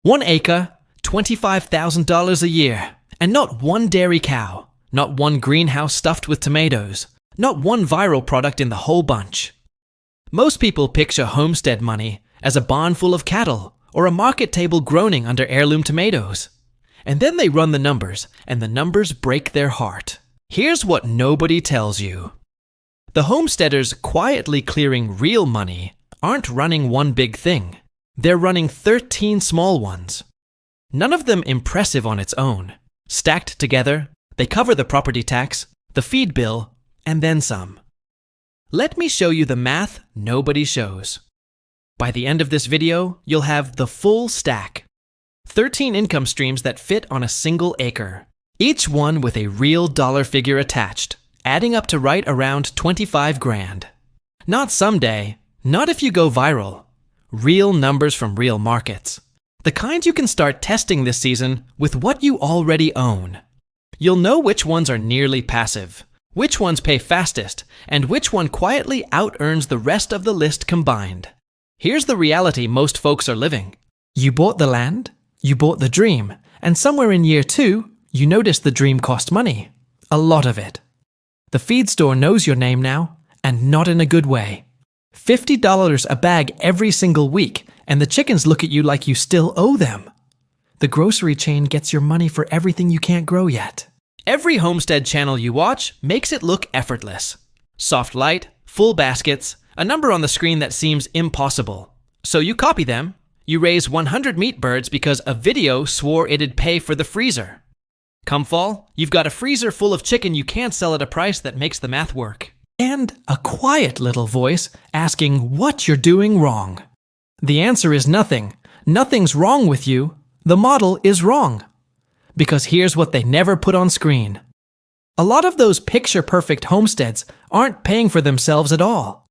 1 acre, $25,000 a year, and not one dairy cow, not one greenhouse stuffed with tomatoes, not one viral product in the whole bunch. Most people picture homestead money as a barn full of cattle or a market table groaning under heirloom tomatoes. And then they run the numbers, and the numbers break their heart. Here's what nobody tells you. The homesteaders quietly clearing real money aren't running one big thing. They're running 13 small ones. None of them impressive on its own. Stacked together, they cover the property tax, the feed bill, and then some. Let me show you the math nobody shows. By the end of this video, you'll have the full stack. 13 income streams that fit on a single acre, each one with a real dollar figure attached, adding up to right around 25 grand. Not someday, not if you go viral. Real numbers from real markets. The kind you can start testing this season with what you already own. You'll know which ones are nearly passive, which ones pay fastest, and which one quietly out-earns the rest of the list combined. Here's the reality most folks are living. You bought the land, you bought the dream, and somewhere in year 2, you noticed the dream cost money. A lot of it. The feed store knows your name now, and not in a good way. $50 a bag every single week, and the chickens look at you like you still owe them. The grocery chain gets your money for everything you can't grow yet. Every homestead channel you watch makes it look effortless. Soft light, full baskets, a number on the screen that seems impossible. So you copy them. You raise 100 meat birds because a video swore it'd pay for the freezer. Come fall, you've got a freezer full of chicken you can't sell at a price that makes the math work. And a quiet little voice asking what you're doing wrong. The answer is nothing. Nothing's wrong with you. The model is wrong. Because here's what they never put on screen. A lot of those picture-perfect homesteads aren't paying for themselves at all.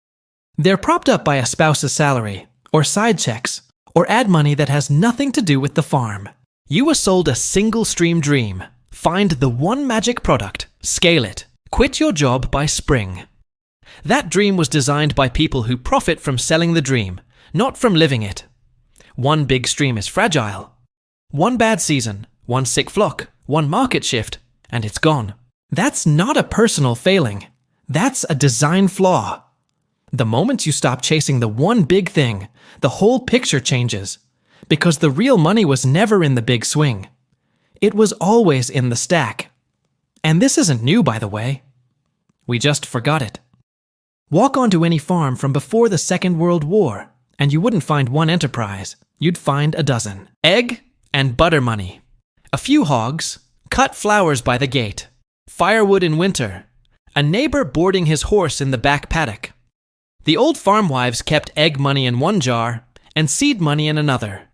They're propped up by a spouse's salary, or side checks, or ad money that has nothing to do with the farm. You were sold a single-stream dream. Find the one magic product, scale it, quit your job by spring. That dream was designed by people who profit from selling the dream, not from living it. One big stream is fragile. One bad season, one sick flock, one market shift, and it's gone. That's not a personal failing. That's a design flaw. The moment you stop chasing the one big thing, the whole picture changes. Because the real money was never in the big swing. It was always in the stack. And this isn't new, by the way. We just forgot it. Walk onto any farm from before the Second World War, and you wouldn't find one enterprise. You'd find a dozen. Egg and butter money. A few hogs, cut flowers by the gate, firewood in winter, a neighbor boarding his horse in the back paddock. The old farm wives kept egg money in one jar and seed money in another.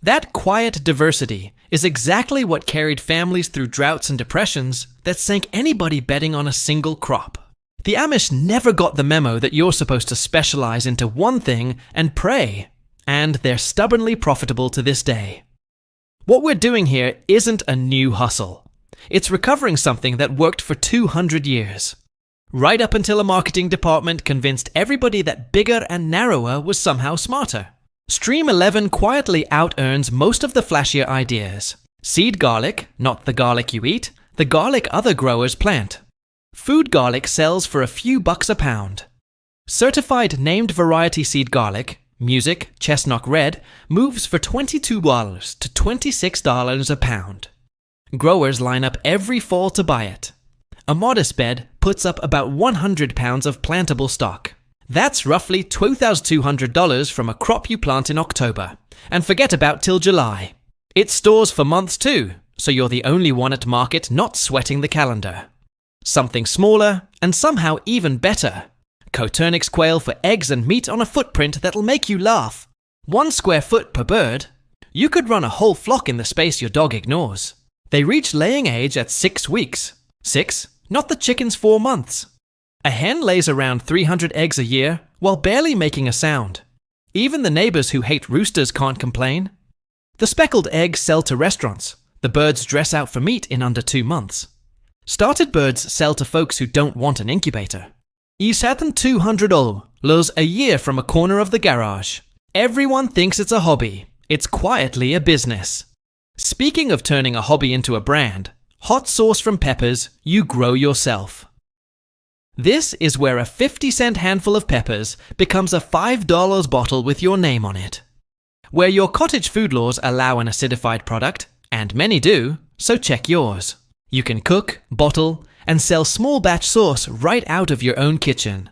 That quiet diversity is exactly what carried families through droughts and depressions that sank anybody betting on a single crop. The Amish never got the memo that you're supposed to specialize into one thing and pray, and they're stubbornly profitable to this day. What we're doing here isn't a new hustle. It's recovering something that worked for 200 years. Right up until a marketing department convinced everybody that bigger and narrower was somehow smarter. Stream 11 quietly out-earns most of the flashier ideas. Seed garlic, not the garlic you eat, the garlic other growers plant. Food garlic sells for a few bucks a pound. Certified named variety seed garlic, music, chestnut red, moves for $22 to $26 a pound. Growers line up every fall to buy it. A modest bed puts up about 100 pounds of plantable stock. That's roughly $2,200 from a crop you plant in October. And forget about till July. It stores for months too, so you're the only one at market not sweating the calendar. Something smaller, and somehow even better. Coturnix quail for eggs and meat on a footprint that'll make you laugh. 1 square foot per bird. You could run a whole flock in the space your dog ignores. They reach laying age at 6 weeks. 6? Not the chicken's 4 months. A hen lays around 300 eggs a year while barely making a sound. Even the neighbors who hate roosters can't complain. The speckled eggs sell to restaurants. The birds dress out for meat in under 2 months. Started birds sell to folks who don't want an incubator. $200 lures a year from a corner of the garage. Everyone thinks it's a hobby. It's quietly a business. Speaking of turning a hobby into a brand, hot sauce from peppers you grow yourself. This is where a 50-cent handful of peppers becomes a $5 bottle with your name on it. Where your cottage food laws allow an acidified product, and many do, so check yours. You can cook, bottle, and sell small batch sauce right out of your own kitchen.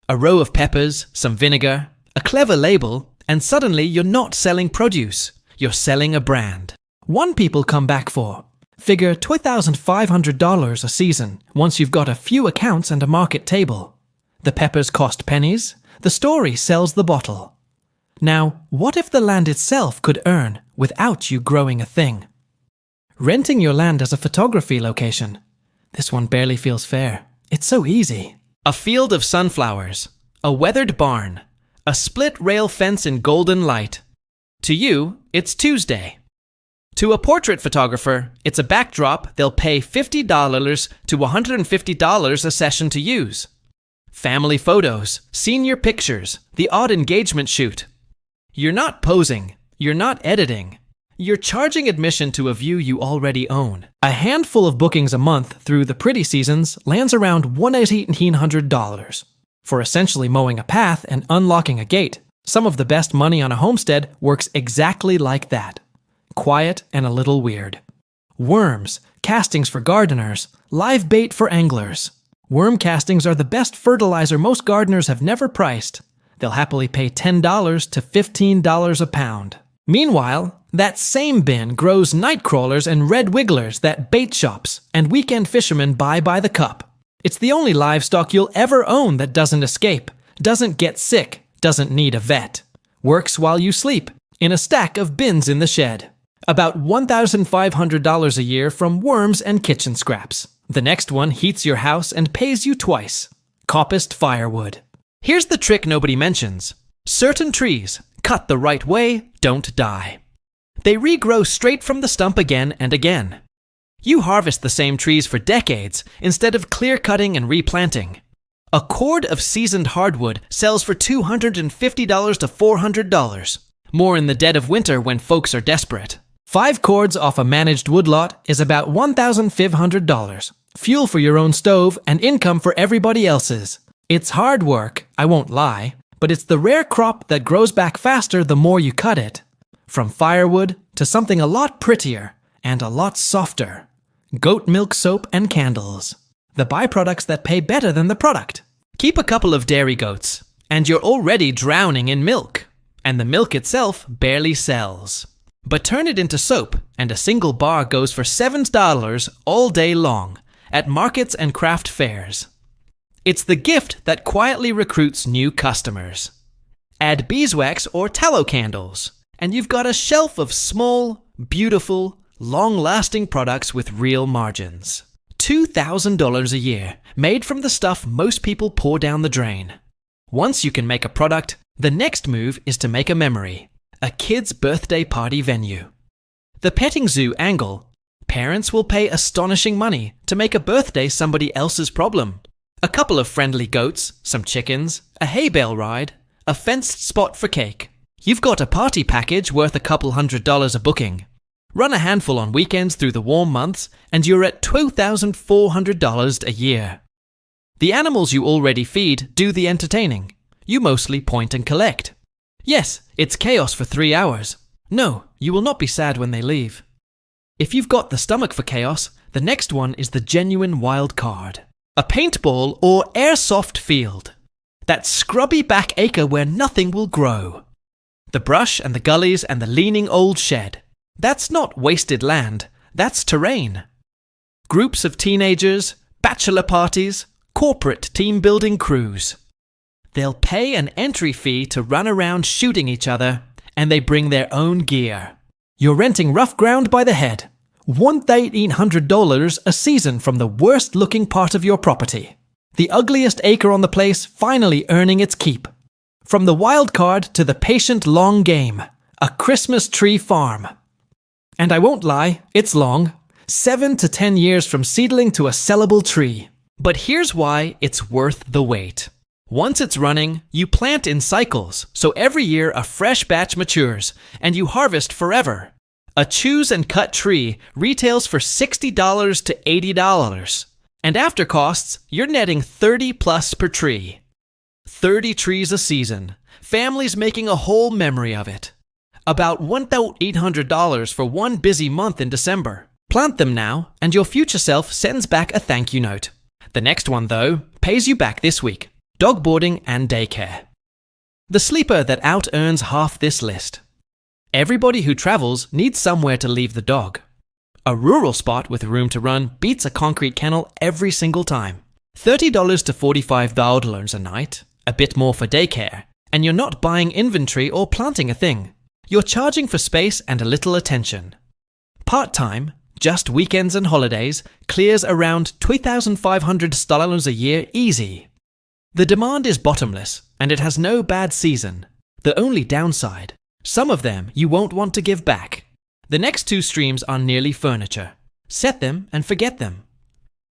A row of peppers, some vinegar, a clever label, and suddenly you're not selling produce, you're selling a brand. One people come back for. Figure $2,500 a season once you've got a few accounts and a market table. The peppers cost pennies, the story sells the bottle. Now, what if the land itself could earn without you growing a thing? Renting your land as a photography location. This one barely feels fair. It's so easy. A field of sunflowers, a weathered barn, a split rail fence in golden light. To you, it's Tuesday. To a portrait photographer, it's a backdrop they'll pay $50 to $150 a session to use. Family photos, senior pictures, the odd engagement shoot. You're not posing, you're not editing. You're charging admission to a view you already own. A handful of bookings a month through the pretty seasons lands around $1,800. For essentially mowing a path and unlocking a gate, some of the best money on a homestead works exactly like that. Quiet and a little weird. Worms, castings for gardeners, live bait for anglers. Worm castings are the best fertilizer most gardeners have never priced. They'll happily pay $10 to $15 a pound. Meanwhile, that same bin grows night crawlers and red wigglers that bait shops and weekend fishermen buy by the cup. It's the only livestock you'll ever own that doesn't escape, doesn't get sick, doesn't need a vet. Works while you sleep, in a stack of bins in the shed. About $1,500 a year from worms and kitchen scraps. The next one heats your house and pays you twice. Coppiced firewood. Here's the trick nobody mentions. Certain trees, cut the right way, don't die. They regrow straight from the stump again and again. You harvest the same trees for decades instead of clear-cutting and replanting. A cord of seasoned hardwood sells for $250 to $400. More in the dead of winter when folks are desperate. 5 cords off a managed woodlot is about $1,500. Fuel for your own stove and income for everybody else's. It's hard work, I won't lie, but it's the rare crop that grows back faster the more you cut it. From firewood to something a lot prettier and a lot softer. Goat milk soap and candles. The byproducts that pay better than the product. Keep a couple of dairy goats, and you're already drowning in milk. And the milk itself barely sells. But turn it into soap, and a single bar goes for $7 all day long at markets and craft fairs. It's the gift that quietly recruits new customers. Add beeswax or tallow candles, and you've got a shelf of small, beautiful, long-lasting products with real margins. $2,000 a year, made from the stuff most people pour down the drain. Once you can make a product, the next move is to make a memory. A kid's birthday party venue. The petting zoo angle. Parents will pay astonishing money to make a birthday somebody else's problem. A couple of friendly goats, some chickens, a hay bale ride, a fenced spot for cake. You've got a party package worth a couple $100 a booking. Run a handful on weekends through the warm months and you're at $2,400 a year. The animals you already feed do the entertaining. You mostly point and collect. Yes, it's chaos for 3 hours. No, you will not be sad when they leave. If you've got the stomach for chaos, the next one is the genuine wild card. A paintball or airsoft field. That scrubby back acre where nothing will grow. The brush and the gullies and the leaning old shed. That's not wasted land, that's terrain. Groups of teenagers, bachelor parties, corporate team-building crews. They'll pay an entry fee to run around shooting each other, and they bring their own gear. You're renting rough ground by the head. $1,800 a season from the worst-looking part of your property. The ugliest acre on the place finally earning its keep. From the wild card to the patient long game. A Christmas tree farm. And I won't lie, it's long. 7 to 10 years from seedling to a sellable tree. But here's why it's worth the wait. Once it's running, you plant in cycles, so every year a fresh batch matures, and you harvest forever. A choose and cut tree retails for $60 to $80, and after costs, you're netting $30 plus per tree. 30 trees a season, families making a whole memory of it. About $1,800 for one busy month in December. Plant them now, and your future self sends back a thank you note. The next one, though, pays you back this week. Dog boarding and daycare. The sleeper that out-earns half this list. Everybody who travels needs somewhere to leave the dog. A rural spot with room to run beats a concrete kennel every single time. $30 to $45 a night, a bit more for daycare, and you're not buying inventory or planting a thing. You're charging for space and a little attention. Part-time, just weekends and holidays, clears around $2,500 a year easy. The demand is bottomless, and it has no bad season. The only downside, some of them you won't want to give back. The next two streams are nearly furniture. Set them and forget them.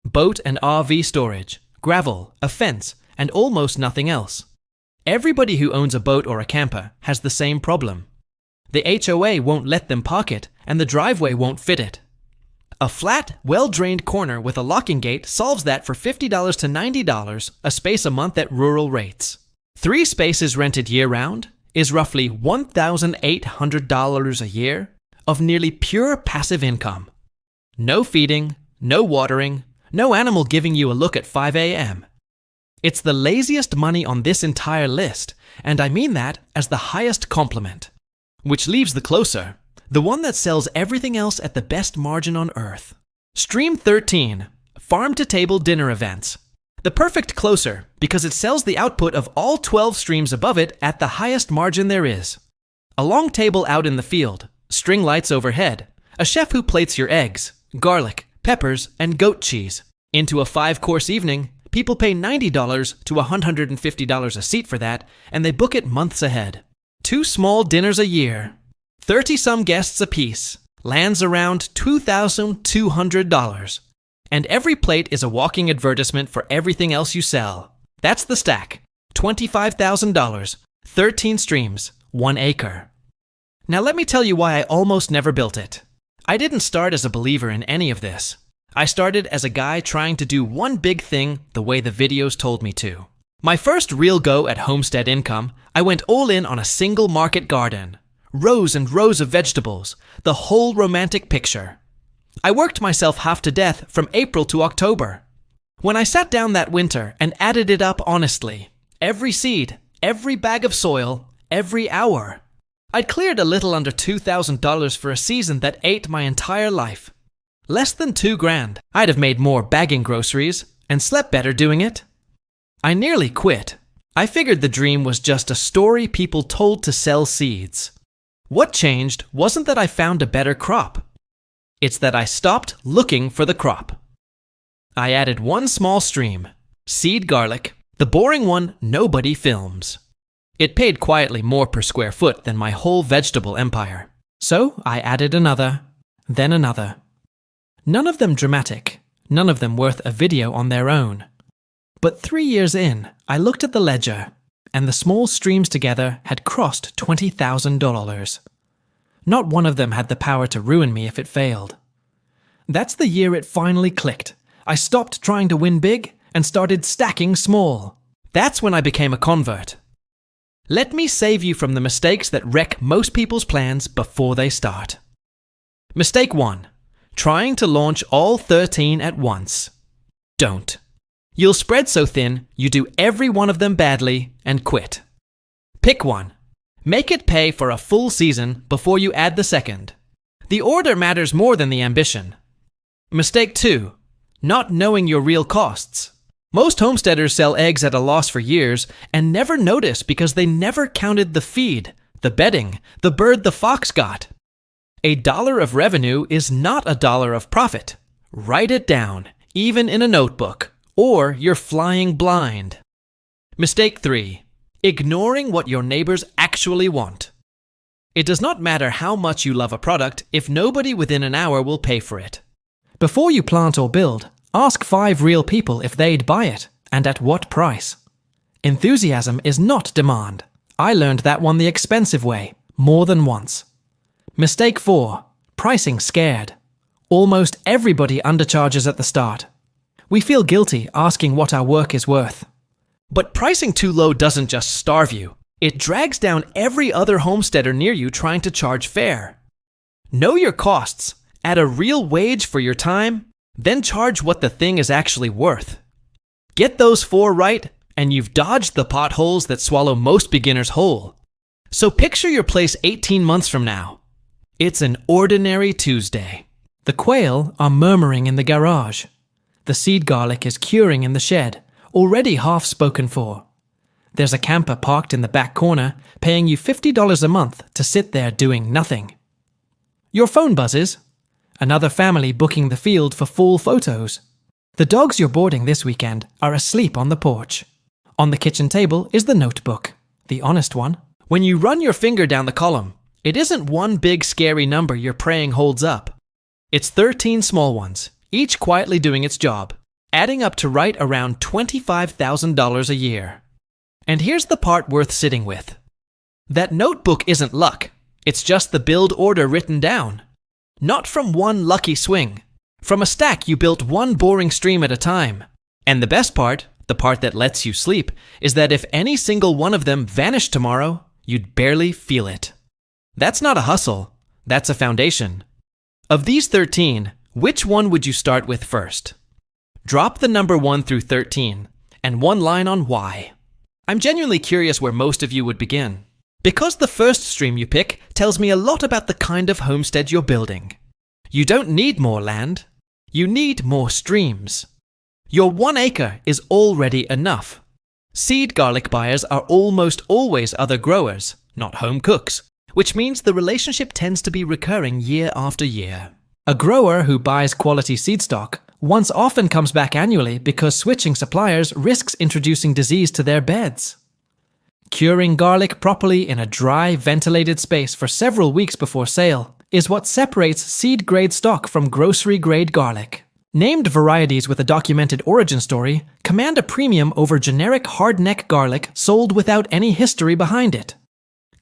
Boat and RV storage, gravel, a fence, and almost nothing else. Everybody who owns a boat or a camper has the same problem. The HOA won't let them park it, and the driveway won't fit it. A flat, well-drained corner with a locking gate solves that for $50 to $90, a space a month at rural rates. 3 spaces rented year-round is roughly $1,800 a year of nearly pure passive income. No feeding, no watering, no animal giving you a look at 5 a.m. It's the laziest money on this entire list, and I mean that as the highest compliment. Which leaves the closer, the one that sells everything else at the best margin on earth. Stream 13, farm-to-table dinner events. The perfect closer because it sells the output of all 12 streams above it at the highest margin there is. A long table out in the field, string lights overhead, a chef who plates your eggs, garlic, peppers, and goat cheese. Into a 5-course evening, people pay $90 to $150 a seat for that, and they book it months ahead. 2 small dinners a year, 30-some guests apiece, lands around $2,200. And every plate is a walking advertisement for everything else you sell. That's the stack. $25,000, 13 streams, 1 acre. Now let me tell you why I almost never built it. I didn't start as a believer in any of this. I started as a guy trying to do one big thing the way the videos told me to. My first real go at homestead income, I went all in on a single market garden. Rows and rows of vegetables, the whole romantic picture. I worked myself half to death from April to October. When I sat down that winter and added it up honestly, every seed, every bag of soil, every hour, I'd cleared a little under $2,000 for a season that ate my entire life. Less than $2,000. I'd have made more bagging groceries and slept better doing it. I nearly quit. I figured the dream was just a story people told to sell seeds. What changed wasn't that I found a better crop. It's that I stopped looking for the crop. I added one small stream, seed garlic, the boring one nobody films. It paid quietly more per square foot than my whole vegetable empire. So I added another, then another. None of them dramatic, none of them worth a video on their own. But 3 years in, I looked at the ledger, and the small streams together had crossed $20,000. Not one of them had the power to ruin me if it failed. That's the year it finally clicked. I stopped trying to win big and started stacking small. That's when I became a convert. Let me save you from the mistakes that wreck most people's plans before they start. Mistake 1. Trying to launch all 13 at once. Don't. You'll spread so thin, you do every one of them badly and quit. Pick one. Make it pay for a full season before you add the second. The order matters more than the ambition. Mistake 2. Not knowing your real costs. Most homesteaders sell eggs at a loss for years and never notice because they never counted the feed, the bedding, the bird the fox got. $1 of revenue is not $1 of profit. Write it down, even in a notebook. Or you're flying blind. Mistake 3. Ignoring what your neighbors actually want. It does not matter how much you love a product if nobody within an hour will pay for it. Before you plant or build, ask 5 real people if they'd buy it and at what price. Enthusiasm is not demand. I learned that one the expensive way, more than once. Mistake 4. Pricing scared. Almost everybody undercharges at the start. We feel guilty asking what our work is worth. But pricing too low doesn't just starve you. It drags down every other homesteader near you trying to charge fair. Know your costs, add a real wage for your time, then charge what the thing is actually worth. Get those 4 right, and you've dodged the potholes that swallow most beginners whole. So picture your place 18 months from now. It's an ordinary Tuesday. The quail are murmuring in the garage. The seed garlic is curing in the shed, already half spoken for. There's a camper parked in the back corner, paying you $50 a month to sit there doing nothing. Your phone buzzes. Another family booking the field for fall photos. The dogs you're boarding this weekend are asleep on the porch. On the kitchen table is the notebook, the honest one. When you run your finger down the column, it isn't one big scary number you're praying holds up. It's 13 small ones, each quietly doing its job, adding up to right around $25,000 a year. And here's the part worth sitting with. That notebook isn't luck, it's just the build order written down. Not from one lucky swing. From a stack you built one boring stream at a time. And the best part, the part that lets you sleep, is that if any single one of them vanished tomorrow, you'd barely feel it. That's not a hustle, that's a foundation. Of these 13, which one would you start with first? Drop the number 1 through 13, and one line on why. I'm genuinely curious where most of you would begin. Because the first stream you pick tells me a lot about the kind of homestead you're building. You don't need more land, you need more streams. Your 1 acre is already enough. Seed garlic buyers are almost always other growers, not home cooks, which means the relationship tends to be recurring year after year. A grower who buys quality seed stock once often comes back annually because switching suppliers risks introducing disease to their beds. Curing garlic properly in a dry, ventilated space for several weeks before sale is what separates seed-grade stock from grocery-grade garlic. Named varieties with a documented origin story command a premium over generic hardneck garlic sold without any history behind it.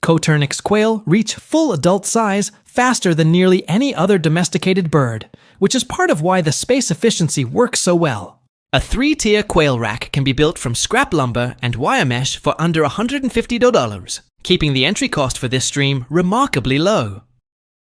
Coturnix quail reach full adult size faster than nearly any other domesticated bird, which is part of why the space efficiency works so well. A 3-tier quail rack can be built from scrap lumber and wire mesh for under $150, keeping the entry cost for this stream remarkably low.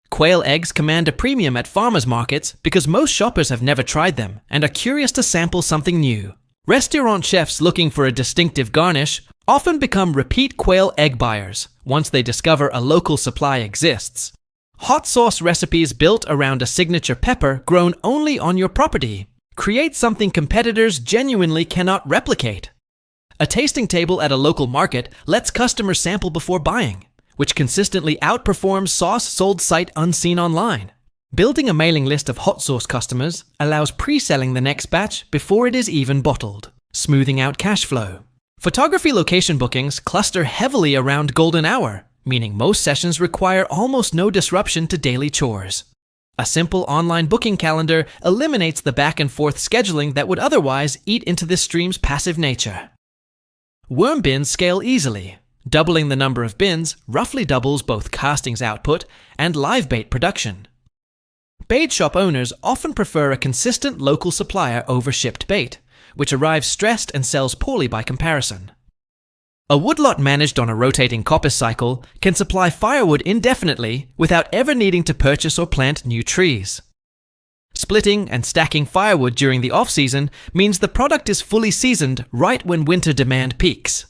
Quail eggs command a premium at farmers markets because most shoppers have never tried them and are curious to sample something new. Restaurant chefs looking for a distinctive garnish often become repeat quail egg buyers once they discover a local supply exists. Hot sauce recipes built around a signature pepper grown only on your property create something competitors genuinely cannot replicate. A tasting table at a local market lets customers sample before buying, which consistently outperforms sauce sold sight unseen online. Building a mailing list of hot sauce customers allows pre-selling the next batch before it is even bottled, smoothing out cash flow. Photography location bookings cluster heavily around golden hour, meaning most sessions require almost no disruption to daily chores. A simple online booking calendar eliminates the back and forth scheduling that would otherwise eat into this stream's passive nature. Worm bins scale easily. Doubling the number of bins roughly doubles both castings output and live bait production. Bait shop owners often prefer a consistent local supplier over shipped bait, which arrives stressed and sells poorly by comparison. A woodlot managed on a rotating coppice cycle can supply firewood indefinitely without ever needing to purchase or plant new trees. Splitting and stacking firewood during the off-season means the product is fully seasoned right when winter demand peaks.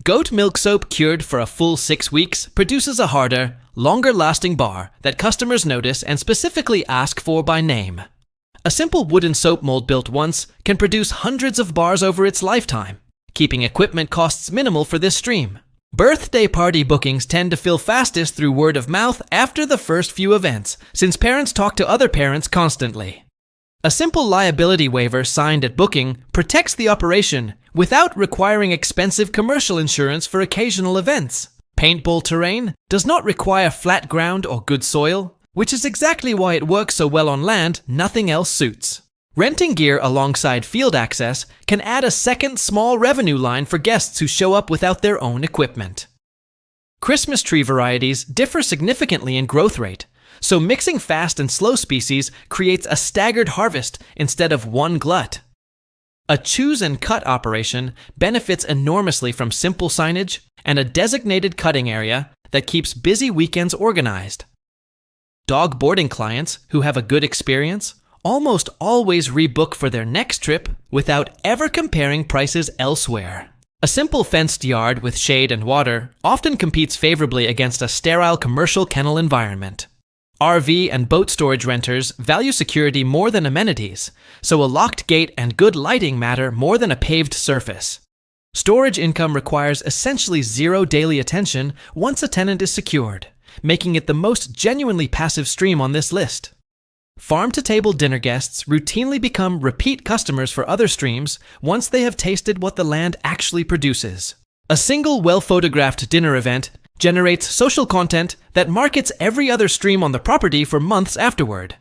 Goat milk soap cured for a full 6 weeks produces a harder, longer-lasting bar that customers notice and specifically ask for by name. A simple wooden soap mold built once can produce hundreds of bars over its lifetime, keeping equipment costs minimal for this stream. Birthday party bookings tend to fill fastest through word of mouth after the first few events, since parents talk to other parents constantly. A simple liability waiver signed at booking protects the operation without requiring expensive commercial insurance for occasional events. Paintball terrain does not require flat ground or good soil, which is exactly why it works so well on land nothing else suits. Renting gear alongside field access can add a second small revenue line for guests who show up without their own equipment. Christmas tree varieties differ significantly in growth rate, so mixing fast and slow species creates a staggered harvest instead of one glut. A choose and cut operation benefits enormously from simple signage and a designated cutting area that keeps busy weekends organized. Dog boarding clients who have a good experience almost always rebook for their next trip without ever comparing prices elsewhere. A simple fenced yard with shade and water often competes favorably against a sterile commercial kennel environment. RV and boat storage renters value security more than amenities, so a locked gate and good lighting matter more than a paved surface. Storage income requires essentially zero daily attention once a tenant is secured, making it the most genuinely passive stream on this list. Farm-to-table dinner guests routinely become repeat customers for other streams once they have tasted what the land actually produces. A single well-photographed dinner event generates social content that markets every other stream on the property for months afterward.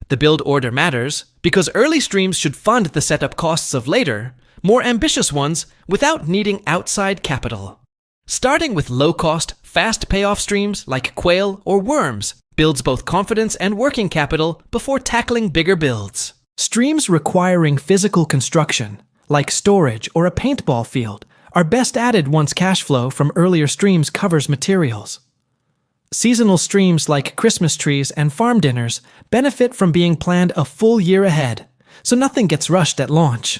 The build order matters because early streams should fund the setup costs of later, more ambitious ones without needing outside capital. Starting with low-cost, fast payoff streams like quail or worms builds both confidence and working capital before tackling bigger builds. Streams requiring physical construction, like storage or a paintball field, are best added once cash flow from earlier streams covers materials. Seasonal streams like Christmas trees and farm dinners benefit from being planned a full year ahead, so nothing gets rushed at launch.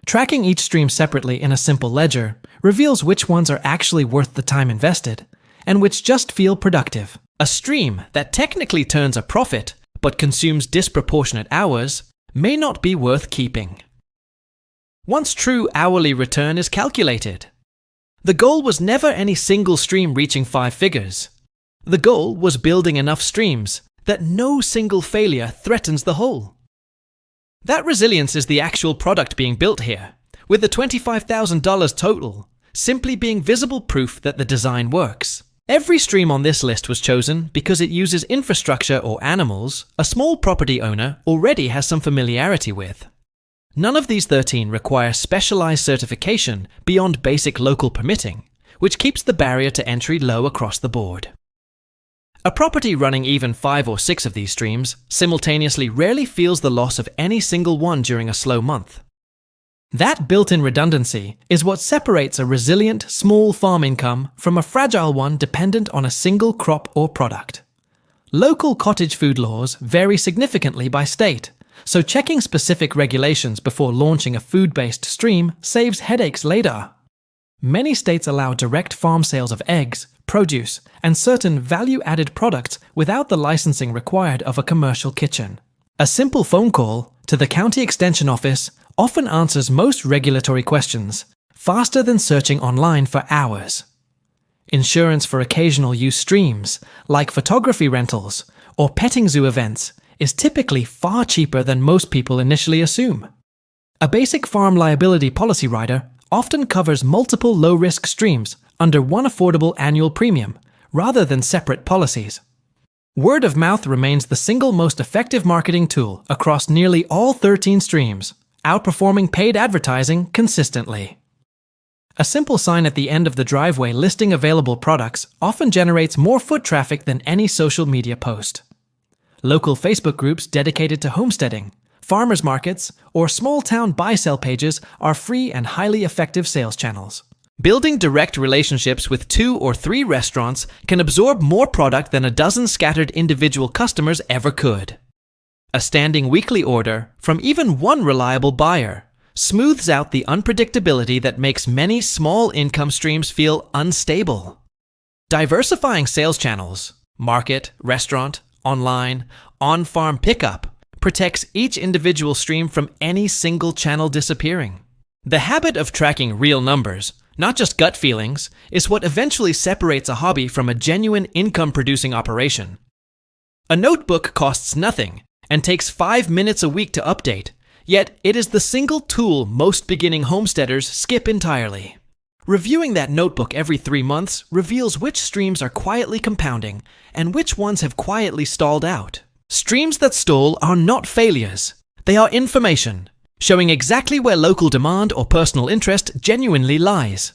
Tracking each stream separately in a simple ledger reveals which ones are actually worth the time invested, and which just feel productive. A stream that technically turns a profit but consumes disproportionate hours may not be worth keeping. Once true hourly return is calculated. The goal was never any single stream reaching 5 figures. The goal was building enough streams that no single failure threatens the whole. That resilience is the actual product being built here, with the $25,000 total simply being visible proof that the design works. Every stream on this list was chosen because it uses infrastructure or animals a small property owner already has some familiarity with. None of these 13 require specialized certification beyond basic local permitting, which keeps the barrier to entry low across the board. A property running even 5 or 6 of these streams simultaneously rarely feels the loss of any single one during a slow month. That built-in redundancy is what separates a resilient, small farm income from a fragile one dependent on a single crop or product. Local cottage food laws vary significantly by state, so checking specific regulations before launching a food-based stream saves headaches later. Many states allow direct farm sales of eggs, produce, and certain value-added products without the licensing required of a commercial kitchen. A simple phone call to the county extension office often answers most regulatory questions, faster than searching online for hours. Insurance for occasional use streams, like photography rentals or petting zoo events, is typically far cheaper than most people initially assume. A basic farm liability policy rider often covers multiple low-risk streams under one affordable annual premium, rather than separate policies. Word of mouth remains the single most effective marketing tool across nearly all 13 streams, outperforming paid advertising consistently. A simple sign at the end of the driveway listing available products often generates more foot traffic than any social media post. Local Facebook groups dedicated to homesteading, farmers markets, or small-town buy-sell pages are free and highly effective sales channels. Building direct relationships with 2 or 3 restaurants can absorb more product than a dozen scattered individual customers ever could. A standing weekly order from even one reliable buyer smooths out the unpredictability that makes many small income streams feel unstable. Diversifying sales channels, market, restaurant, online, on-farm pickup, protects each individual stream from any single channel disappearing. The habit of tracking real numbers, not just gut feelings, is what eventually separates a hobby from a genuine income-producing operation. A notebook costs nothing and takes 5 minutes a week to update, yet it is the single tool most beginning homesteaders skip entirely. Reviewing that notebook every 3 months reveals which streams are quietly compounding and which ones have quietly stalled out. Streams that stall are not failures. They are information, showing exactly where local demand or personal interest genuinely lies.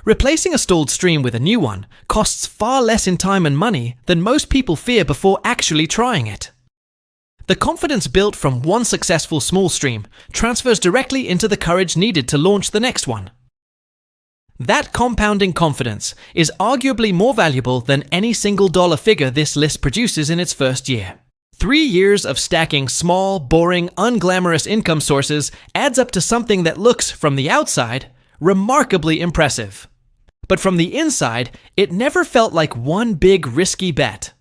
Replacing a stalled stream with a new one costs far less in time and money than most people fear before actually trying it. The confidence built from one successful small stream transfers directly into the courage needed to launch the next one. That compounding confidence is arguably more valuable than any single dollar figure this list produces in its first year. 3 years of stacking small, boring, unglamorous income sources adds up to something that looks, from the outside, remarkably impressive. But from the inside, it never felt like one big risky bet.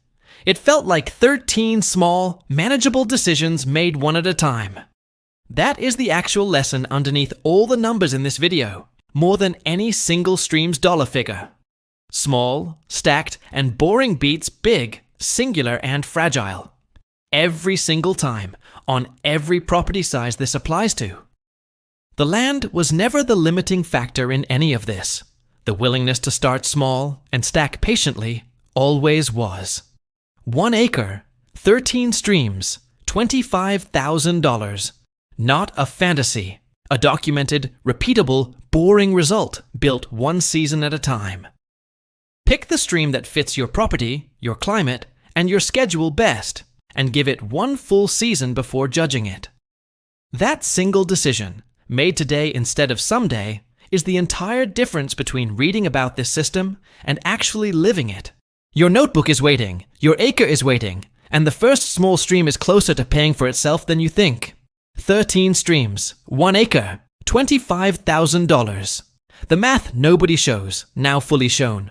It felt like 13 small, manageable decisions made one at a time. That is the actual lesson underneath all the numbers in this video, more than any single stream's dollar figure. Small, stacked, and boring beats big, singular, and fragile. Every single time, on every property size this applies to. The land was never the limiting factor in any of this. The willingness to start small and stack patiently always was. 1 acre, 13 streams, $25,000. Not a fantasy. A documented, repeatable, boring result built one season at a time. Pick the stream that fits your property, your climate, and your schedule best, and give it one full season before judging it. That single decision, made today instead of someday, is the entire difference between reading about this system and actually living it. Your notebook is waiting, your acre is waiting, and the first small stream is closer to paying for itself than you think. 13 streams, 1 acre, $25,000. The math nobody shows, now fully shown.